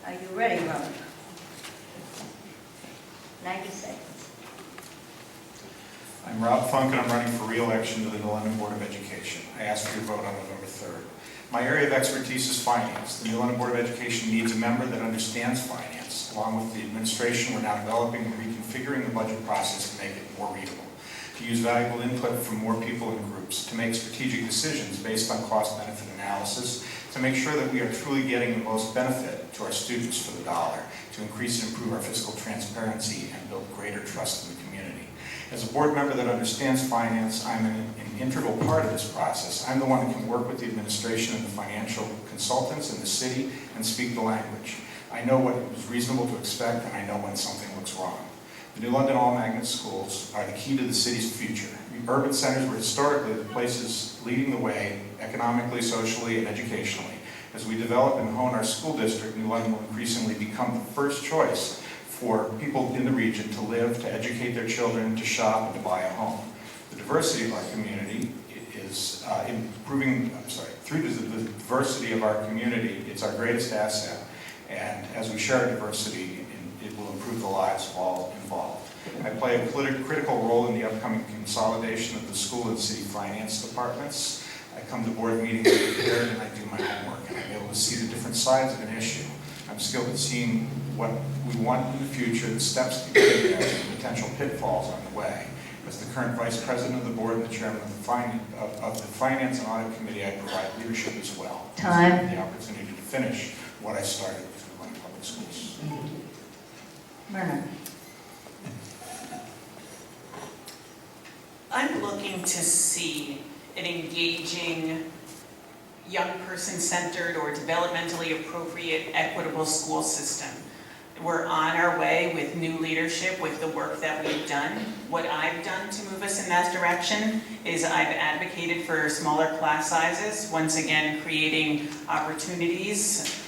Are you ready, Robert? 90 seconds. I'm Rob Funk, and I'm running for re-election to the New London Board of Education. I ask for your vote on November 3rd. My area of expertise is finance. The New London Board of Education needs a member that understands finance. Along with the administration, we're now developing and reconfiguring the budget process to make it more readable, to use valuable input from more people and groups, to make strategic decisions based on cost-benefit analysis, to make sure that we are truly getting the most benefit to our students for the dollar, to increase and improve our fiscal transparency and build greater trust in the community. As a board member that understands finance, I'm an integral part of this process. I'm the one that can work with the administration and the financial consultants in the city and speak the language. I know what is reasonable to expect, and I know when something looks wrong. The New London all-magnet schools are the key to the city's future. The urban centers were historically the places leading the way economically, socially, and educationally. As we develop and hone our school district, New London will increasingly become the first choice for people in the region to live, to educate their children, to shop, and to buy a home. The diversity of our community is through the diversity of our community, it's our greatest asset. And as we share diversity, it will improve the lives of all involved. I play a critical role in the upcoming consolidation of the school and city finance departments. I come to board meetings prepared and I do my homework, and I'm able to see the different sides of an issue. I'm skilled at seeing what we want in the future, the steps to get there, and the potential pitfalls on the way. As the current vice president of the board and the chairman of the Finance and Audit Committee, I provide leadership as well. Time. The opportunity to finish what I started with New London Public Schools. Myrna. I'm looking to see an engaging, young person-centered or developmentally appropriate, equitable school system. We're on our way with new leadership, with the work that we've done. What I've done to move us in that direction is I've advocated for smaller class sizes, once again creating opportunities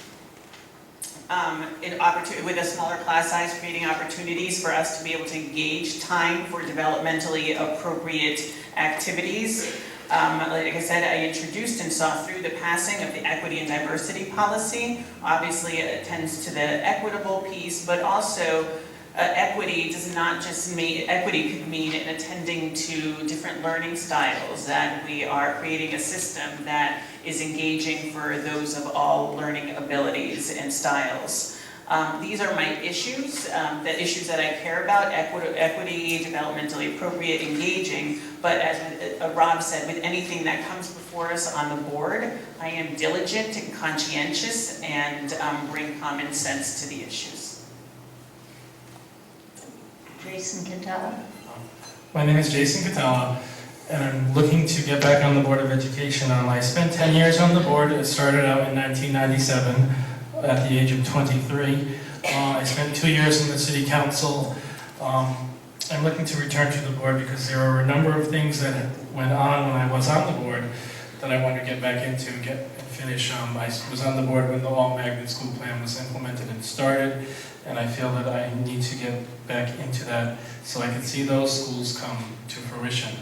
with a smaller class size, creating opportunities for us to be able to engage time for developmentally appropriate activities. Like I said, I introduced and saw through the passing of the equity and diversity policy. Obviously, it attends to the equitable piece, but also equity does not just mean, equity could mean in attending to different learning styles, that we are creating a system that is engaging for those of all learning abilities and styles. These are my issues, the issues that I care about: equity, developmentally appropriate, engaging. But as Rob said, with anything that comes before us on the board, I am diligent and conscientious and bring common sense to the issues. Jason Katella. My name is Jason Katella, and I'm looking to get back on the Board of Education. I spent 10 years on the board. It started out in 1997 at the age of 23. I spent 2 years in the City Council. I'm looking to return to the board because there were a number of things that went on when I was on the board that I wanted to get back into and finish. I was on the board when the all-magnet school plan was implemented and started, and I feel that I need to get back into that so I can see those schools come to fruition.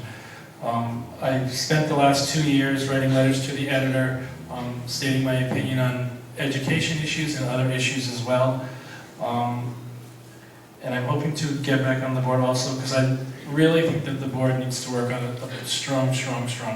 I spent the last 2 years writing letters to the editor, stating my opinion on education issues and other issues as well. And I'm hoping to get back on the board also because I really think that the board needs to work on a strong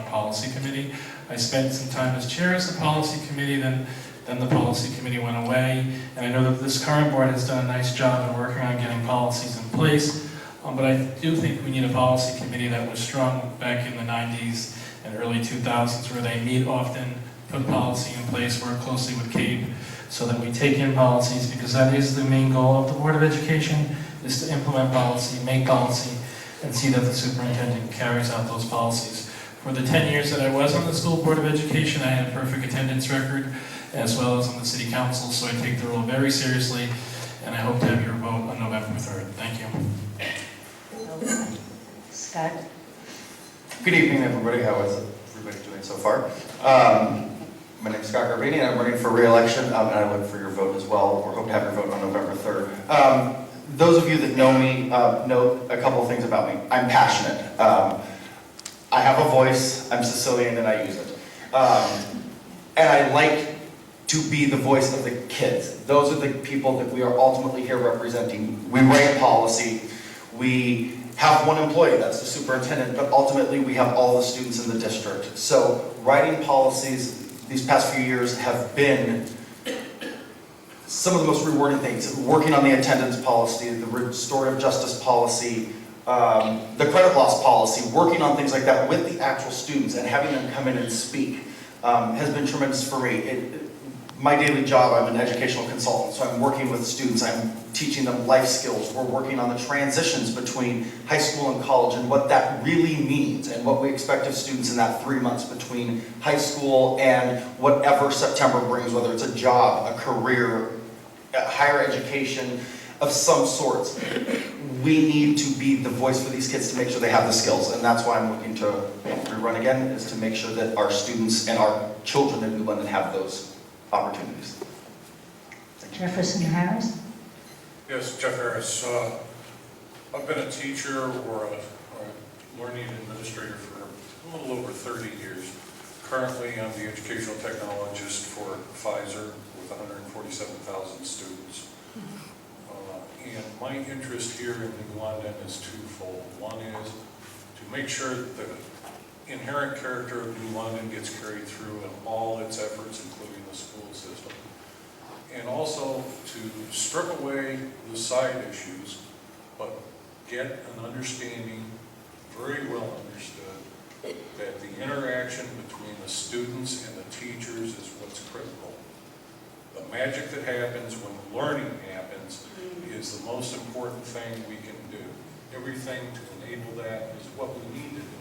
policy committee. I spent some time as chair of the policy committee, then the policy committee went away, and I know that this current board has done a nice job in working on getting policies in place, but I do think we need a policy committee that was strong back in the 90s and early 2000s, where they meet often, put policy in place, work closely with CAPE, so that we take in policies, because that is the main goal of the Board of Education, is to implement policy, make policy, and see that the superintendent carries out those policies. For the 10 years that I was on the School Board of Education, I had a perfect attendance record, as well as on the City Council, so I take the role very seriously, and I hope to have your vote on November 3rd. Thank you. Scott. Good evening, everybody. How is everybody doing so far? My name is Scott Garbini, and I'm running for re-election, and I look for your vote as well, or hope to have your vote on November 3rd. Those of you that know me know a couple of things about me. I'm passionate. I have a voice, I'm Sicilian, and I use it. And I like to be the voice of the kids. Those are the people that we are ultimately here representing. We write policy, we have one employee, that's the superintendent, but ultimately we have all the students in the district. So writing policies these past few years have been some of the most rewarding things. Working on the attendance policy, the restorative justice policy, the credit loss policy, working on things like that with the actual students and having them come in and speak has been tremendous for me. My daily job, I'm an educational consultant, so I'm working with students, I'm teaching them life skills. We're working on the transitions between high school and college and what that really means and what we expect of students in that 3 months between high school and whatever September brings, whether it's a job, a career, higher education of some sorts. We need to be the voice for these kids to make sure they have the skills, and that's why I'm looking to rerun again, is to make sure that our students and our children in New London have those opportunities. Jefferson Harris. Yes, Jeff Ayres. I've been a teacher or a learning administrator for a little over 30 years. Currently, I'm the educational technologist for Pfizer with 147,000 students. And my interest here in New London is twofold. One is to make sure that the inherent character of New London gets carried through in all its efforts, including the school system. And also to strip away the side issues, but get an understanding, very well understood, that the interaction between the students and the teachers is what's critical. The magic that happens when learning happens is the most important thing we can do. Everything to enable that is what we need to do.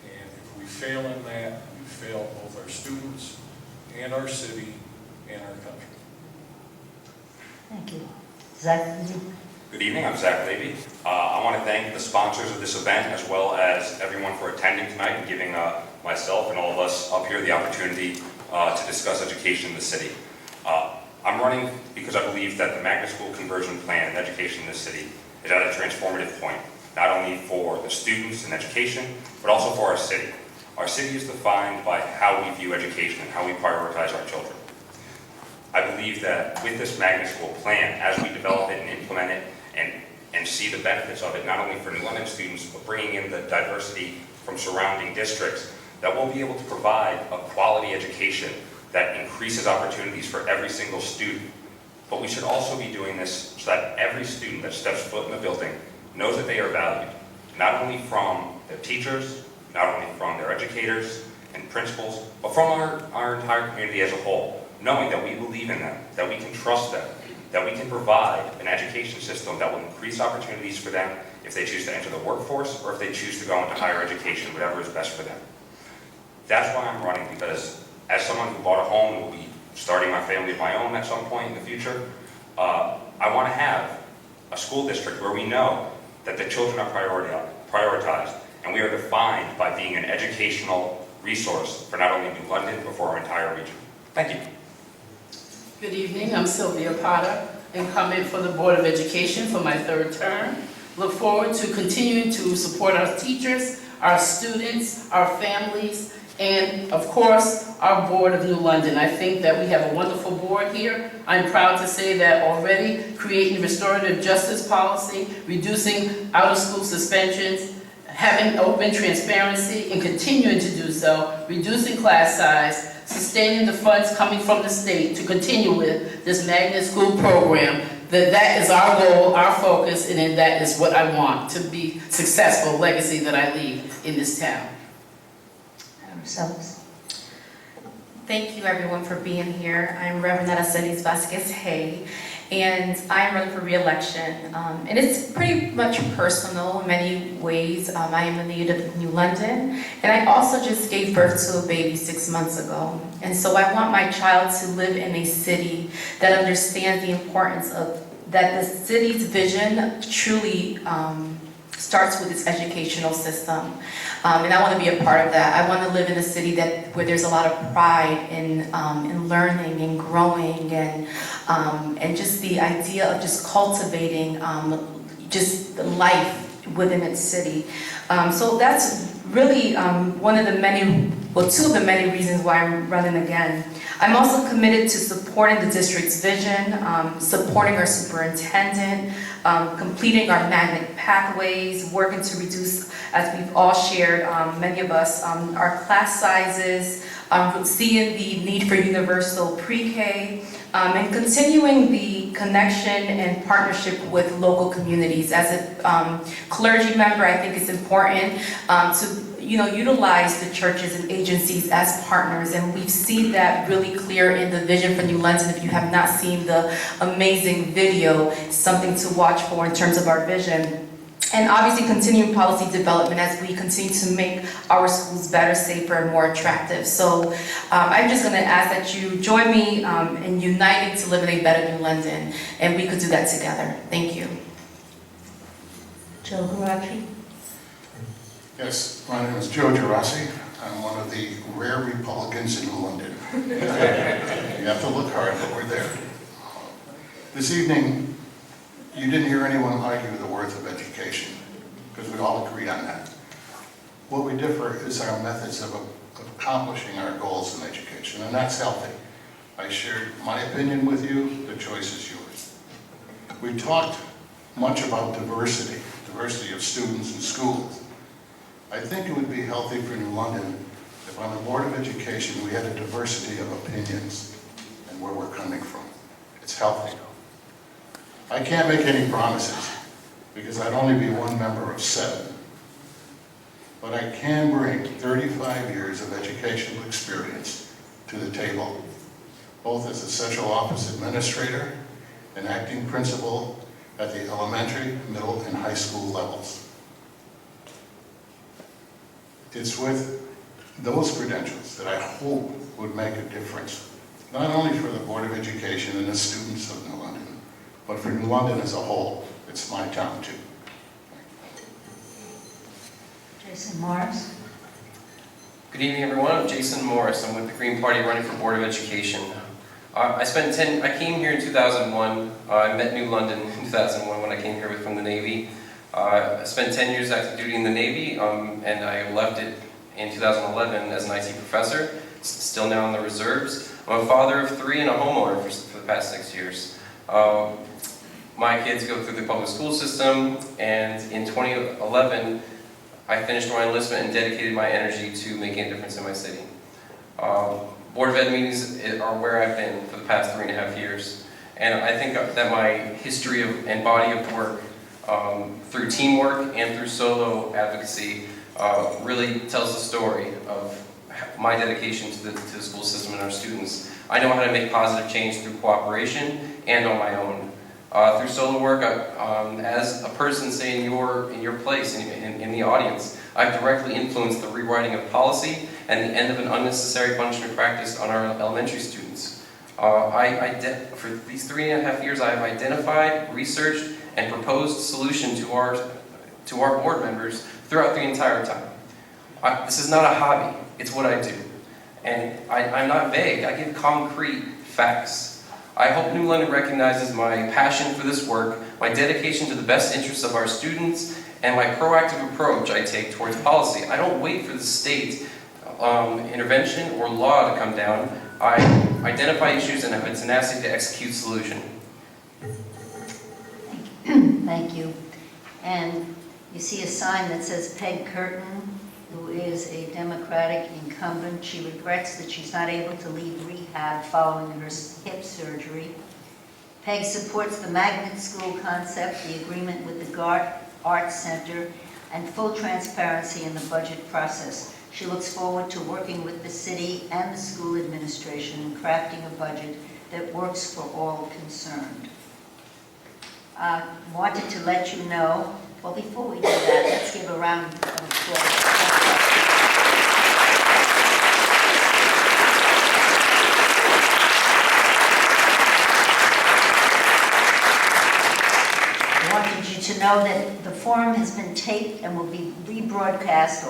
And if we fail in that, we fail both our students and our city and our country. Thank you. Zach Levy. Good evening, I'm Zach Levy. I want to thank the sponsors of this event as well as everyone for attending tonight and giving myself and all of us up here the opportunity to discuss education in the city. I'm running because I believe that the magnet school conversion plan and education in this city is at a transformative point, not only for the students and education, but also for our city. Our city is defined by how we view education and how we prioritize our children. I believe that with this magnet school plan, as we develop it and implement it and see the benefits of it, not only for New London students, but bringing in the diversity from surrounding districts, that we'll be able to provide a quality education that increases opportunities for every single student. But we should also be doing this so that every student that steps foot in the building knows that they are valued, not only from their teachers, not only from their educators and principals, but from our entire community as a whole, knowing that we believe in them, that we can trust them, that we can provide an education system that will increase opportunities for them if they choose to enter the workforce or if they choose to go into higher education, whatever is best for them. That's why I'm running, because as someone who bought a home and will be starting my family of my own at some point in the future, I want to have a school district where we know that the children are prioritized and we are defined by being an educational resource for not only New London, but for our entire region. Thank you. Good evening, I'm Sylvia Product, incumbent for the Board of Education for my 3rd term. Look forward to continuing to support our teachers, our students, our families, and of course, our Board of New London. I think that we have a wonderful board here. I'm proud to say that already creating restorative justice policy, reducing out-of-school suspensions, having open transparency and continuing to do so, reducing class size, sustaining the funds coming from the state to continue with this magnet school program, that is our goal, our focus, and that is what I want to be successful legacy that I leave in this town. Sellers. Thank you everyone for being here. I'm Reverend Aracelis Vasquez-Hay, and I'm running for re-election. And it's pretty much personal in many ways. I am a native of New London, and I also just gave birth to a baby 6 months ago. And so I want my child to live in a city that understands the importance of, that the city's vision truly starts with its educational system. And I want to be a part of that. I want to live in a city where there's a lot of pride in learning and growing and just the idea of just cultivating just life within its city. So that's really one of the many well, two of the many reasons why I'm running again. I'm also committed to supporting the district's vision, supporting our superintendent, completing our magnet pathways, working to reduce, as we've all shared, many of us, our class sizes, seeing the need for universal pre-K, and continuing the connection and partnership with local communities. As a clergy member, I think it's important to utilize the churches and agencies as partners, and we've seen that really clear in the Vision for New London. If you have not seen the amazing video, it's something to watch for in terms of our vision. And obviously continuing policy development as we continue to make our schools better, safer, and more attractive. So I'm just going to ask that you join me in uniting to live in a better New London, and we could do that together. Thank you. Joe Garacci? Yes, my name is Joe Gerasi. I'm one of the rare Republicans in New London. You have to look hard, but we're there. This evening, you didn't hear anyone argue the worth of education, because we all agree on that. What we differ is our methods of accomplishing our goals in education, and that's healthy. I shared my opinion with you, the choice is yours. We talked much about diversity of students in schools. I think it would be healthy for New London if on the Board of Education we had a diversity of opinions and where we're coming from. It's healthy. I can't make any promises because I'd only be one member of 7. But I can bring 35 years of educational experience to the table, both as a central office administrator and acting principal at the elementary, middle, and high school levels. It's with those credentials that I hope would make a difference, not only for the Board of Education and the students of New London, but for New London as a whole. It's my town too. Jason Morris? Good evening, everyone. I'm Jason Morris. I'm with the Green Party running for Board of Education. I came here in 2001. I met New London in 2001 when I came here from the Navy. I spent 10 years active duty in the Navy, and I left it in 2011 as an IT professor, still now in the reserves. I'm a father of 3 and a homeowner for the past 6 years. My kids go through the public school system, and in 2011, I finished my enlistment and dedicated my energy to making a difference in my city. Board of Ed meetings are where I've been for the past 3.5 years, and I think that my history and body of work through teamwork and through solo advocacy really tells the story of my dedication to the school system and our students. I know how to make positive change through cooperation and on my own. Through solo work, as a person, say in your place, in the audience, I've directly influenced the rewriting of policy and the end of an unnecessary punishment practice on our elementary students. For these 3.5 years, I have identified, researched, and proposed solution to our board members throughout the entire time. This is not a hobby, it's what I do. And I'm not vague, I give concrete facts. I hope New London recognizes my passion for this work, my dedication to the best interests of our students, and my proactive approach I take towards policy. I don't wait for the state intervention or law to come down. I identify issues and have a tenacity to execute solution. Thank you. And you see a sign that says Peg Curtin, who is a Democratic incumbent. She regrets that she's not able to leave rehab following her hip surgery. Peg supports the magnet school concept, the agreement with the Arts Center, and full transparency in the budget process. She looks forward to working with the city and the school administration in crafting a budget that works for all concerned. Wanted to let you know, well, before we do that, let's give a round of applause. I wanted you to know that the forum has been taped and will be rebroadcast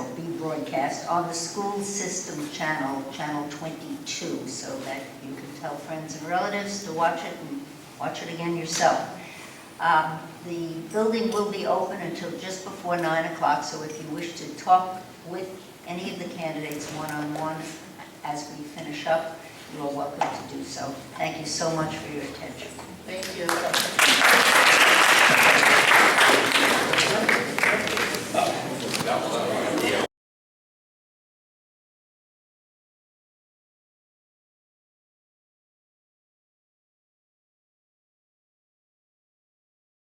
on the school system channel, channel 22, so that you can tell friends and relatives to watch it and watch it again yourself. The building will be open until just before 9 o'clock, so if you wish to talk with any of the candidates one-on-one as we finish up, you are welcome to do so. Thank you so much for your attention. Thank you.